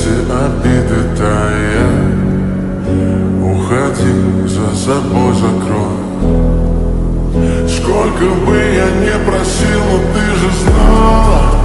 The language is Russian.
все обиды тая. Уходи, за собой закрой. Сколько бы я не просил, но ты же знала,